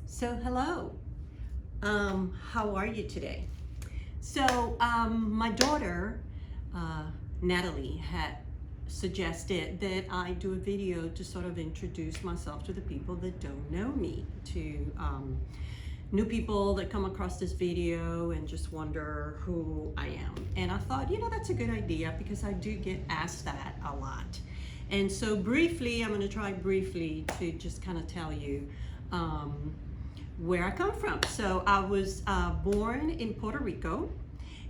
So hello, how are you today? So my daughter, Natalie, had suggested that I do a video to sort of introduce myself to the people that don't know me, to new people that come across this video and just wonder who I am. And I thought, that's a good idea because I do get asked that a lot. And so briefly, I'm gonna try briefly to just kind of tell you where I come from. So I was born in Puerto Rico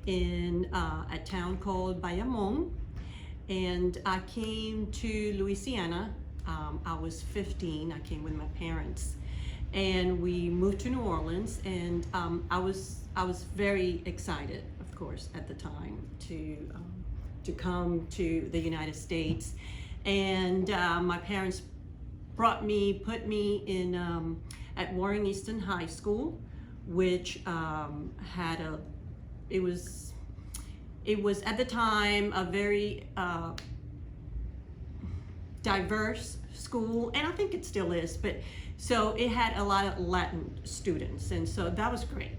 in a town called Bayamon, and I came to Louisiana. I was 15. I came with my parents, and we moved to New Orleans. And I was very excited, of course, at the time to come to the United States. And my parents put me in at Warren Easton High School, which it was at the time a very diverse school, and I think it still is, but so it had a lot of Latin students, and so that was great.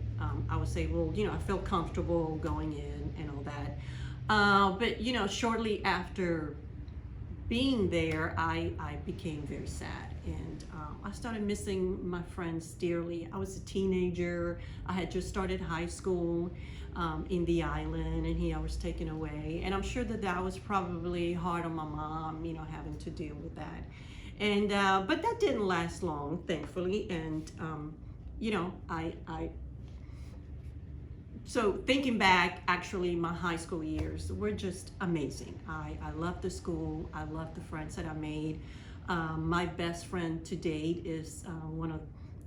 I was able, I felt comfortable going in and all that. But shortly after being there, I became very sad, and I started missing my friends dearly. I was a teenager. I had just started high school in the island, and I was taken away. And I'm sure that was probably hard on my mom, having to deal with that. And but that didn't last long, thankfully. And so thinking back, actually, my high school years were just amazing. I loved the school. I loved the friends that I made. My best friend to date is one of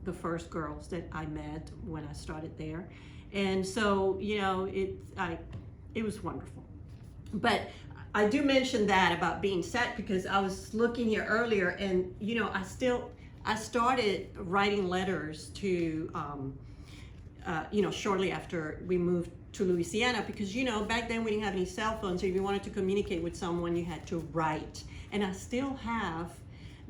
the first girls that I met when I started there. And so, it was wonderful. But I do mention that about being sad because I was looking here earlier, and, I started writing letters to, shortly after we moved to Louisiana, because back then we didn't have any cell phones, so if you wanted to communicate with someone you had to write. And I still have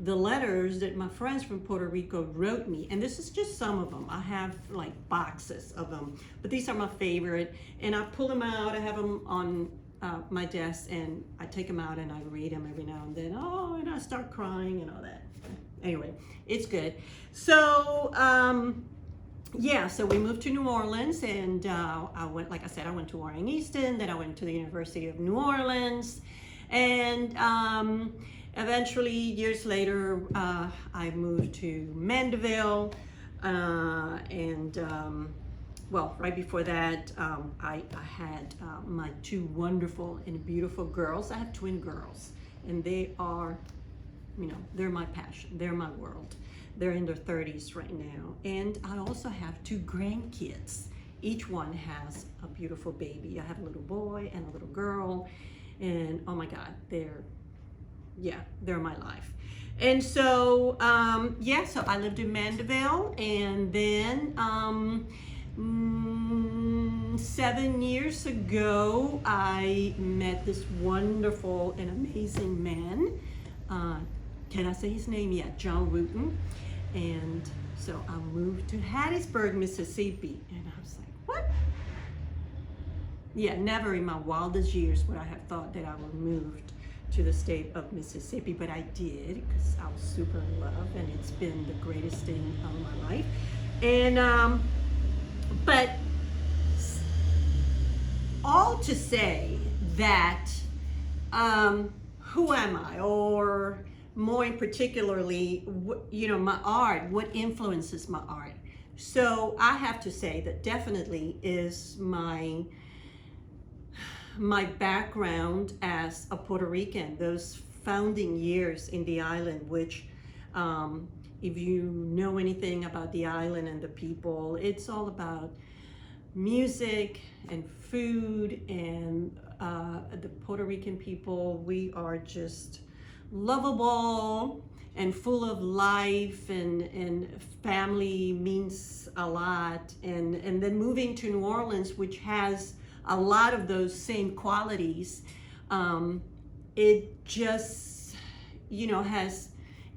the letters that my friends from Puerto Rico wrote me, and this is just some of them. I have like boxes of them, but these are my favorite, and I pull them out. I have them on my desk, and I take them out and I read them every now and then. And I start crying and all that. Anyway, it's good. So so we moved to New Orleans, and I went, like I said, I went to Warren Easton, then I went to the University of New Orleans, and eventually, years later, I moved to Mandeville, right before that, I had my two wonderful and beautiful girls. I have twin girls, and they are, they're my passion, they're my world. They're in their 30s right now. And I also have two grandkids. Each one has a beautiful baby. I have a little boy and a little girl, and oh my God, they're my life. And so, so I lived in Mandeville, and then 7 years ago, I met this wonderful and amazing man. Can I say his name? Yeah, John Wooton. And so I moved to Hattiesburg, Mississippi, and I was like, what? Yeah, never in my wildest years would I have thought that I would move to the state of Mississippi, but I did because I was super in love, and it's been the greatest thing of my life. And but all to say that who am I, or more in particularly, my art, what influences my art. So I have to say that definitely is my background as a Puerto Rican, those founding years in the island, which if you know anything about the island and the people, it's all about music and food, and the Puerto Rican people, we are just lovable and full of life, and family means a lot. And then moving to New Orleans, which has a lot of those same qualities, it just, has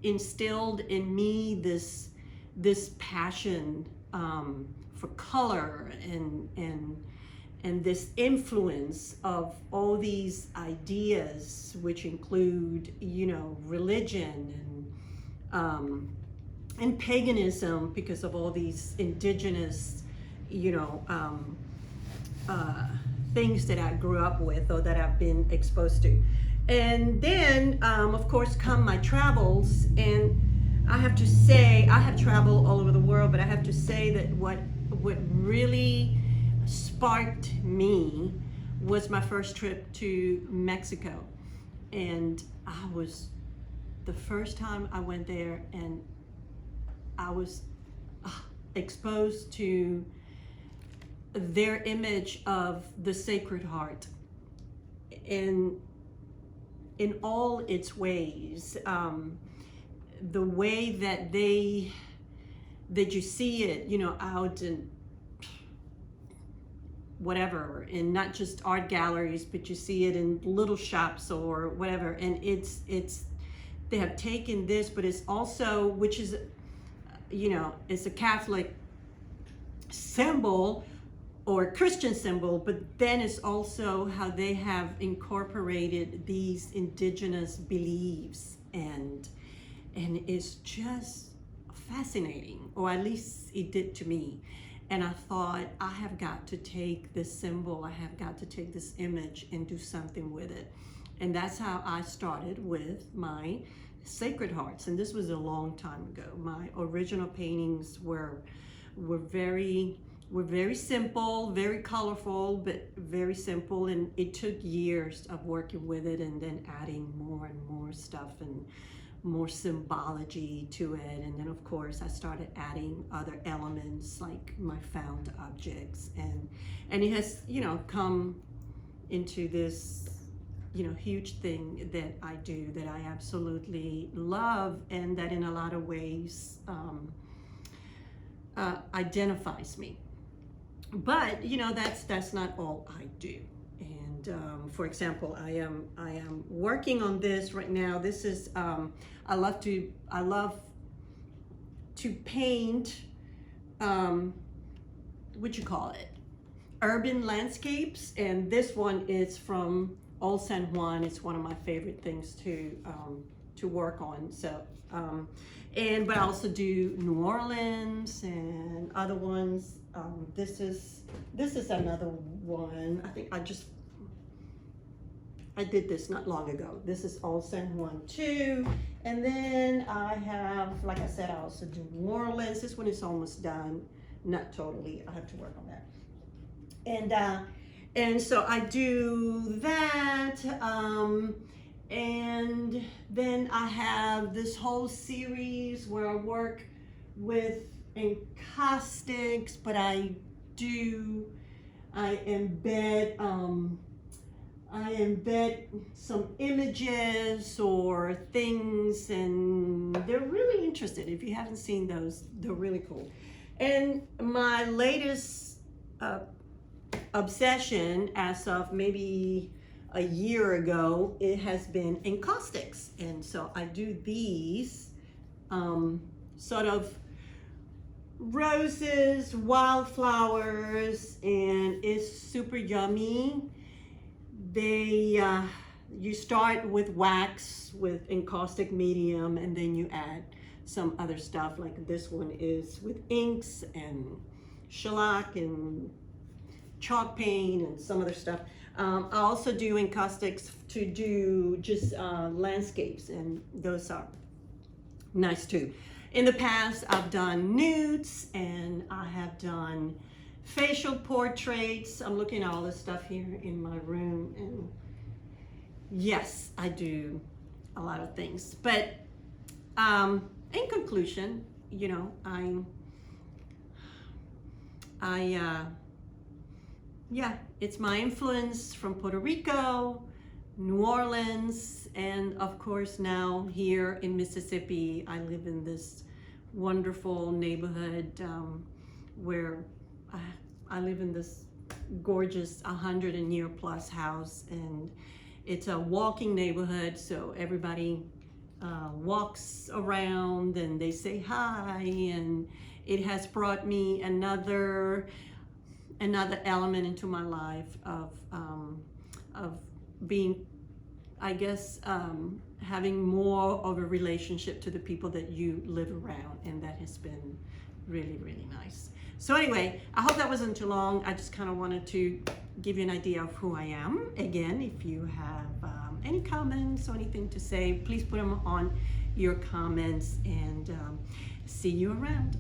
instilled in me this this passion for color and this influence of all these ideas, which include, you know, religion and paganism, because of all these indigenous, you know, things that I grew up with or that I've been exposed to. And then, of course, come my travels, and I have to say, I have traveled all over the world, but I have to say that what really sparked me was my first trip to Mexico. And I was, the first time I went there, and I was exposed to their image of the Sacred Heart in all its ways. The way that you see it, you know, out in whatever, and not just art galleries, but you see it in little shops or whatever. And it's they have taken this, but it's also, which is, you know, it's a Catholic symbol or Christian symbol, but then it's also how they have incorporated these indigenous beliefs, and it's just fascinating, or at least it did to me. And I thought, I have got to take this symbol, I have got to take this image and do something with it. And that's how I started with my Sacred Hearts. And this was a long time ago. My original paintings were very simple, very colorful, but very simple. And it took years of working with it and then adding more and more stuff and more symbology to it. And then of course I started adding other elements like my found objects, and it has, you know, come into this, you know, huge thing that I do, that I absolutely love, and that in a lot of ways identifies me. But you know, that's not all I do. And for example, I am working on this right now. This is I love to paint what you call it, urban landscapes, and this one is from Old San Juan. It's one of my favorite things to work on. So but I also do New Orleans and other ones. This is another one. I think I did this not long ago. This is Old San Juan too. And then I have, like I said, I also do New Orleans. This one is almost done. Not totally, I have to work on that. And so I do that. And then I have this whole series where I work with encaustics, but I embed some images or things, and they're really interested. If you haven't seen those, they're really cool. And my latest obsession, as of maybe a year ago, it has been encaustics. And so I do these sort of roses, wildflowers, and it's super yummy. You start with wax, with encaustic medium, and then you add some other stuff. Like this one is with inks and shellac and chalk paint and some other stuff. I also do encaustics to do just landscapes, and those are nice too. In the past, I've done nudes, and I have done facial portraits. I'm looking at all this stuff here in my room, and yes, I do a lot of things. But in conclusion, you know, yeah, it's my influence from Puerto Rico, New Orleans, and of course now here in Mississippi. I live in this wonderful neighborhood where I live in this gorgeous 100-year-plus house, and it's a walking neighborhood, so everybody walks around and they say hi, and it has brought me another element into my life of being, I guess, having more of a relationship to the people that you live around, and that has been really, really nice. So anyway, I hope that wasn't too long. I just kind of wanted to give you an idea of who I am. Again, if you have any comments or anything to say, please put them on your comments, and see you around.